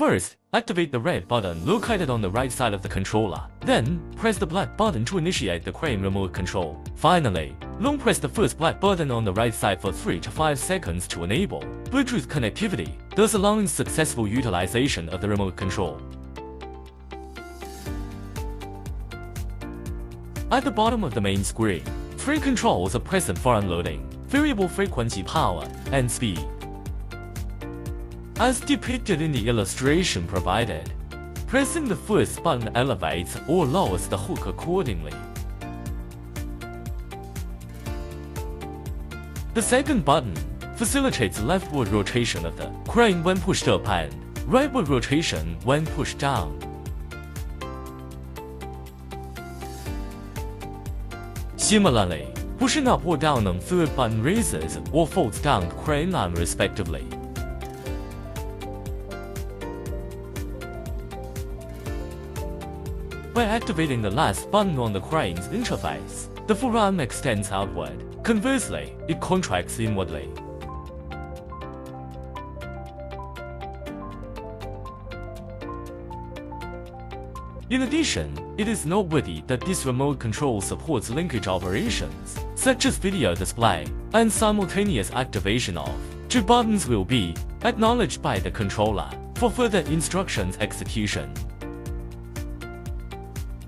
First, activate the red button located on the right side of the controller. Then, press the black button to initiate the crane remote control. Finally, long press the first black button on the right side for 3 to 5 seconds to enable Bluetooth connectivity, thus allowing successful utilization of the remote control. At the bottom of the main screen, 3 controls are present for unloading, variable frequency power, and speed. As depicted in the illustration provided, pressing the first button elevates or lowers the hook accordingly. The second button facilitates leftward rotation of the crane when pushed up and rightward rotation when pushed down. Similarly, pushing up or down on third button raises or folds down the crane arm respectively. By activating the last button on the crane's interface, the forearm extends outward. Conversely, it contracts inwardly. In addition, it is noteworthy that this remote control supports linkage operations, such as video display, and simultaneous activation of 2 buttons will be acknowledged by the controller for further instructions execution.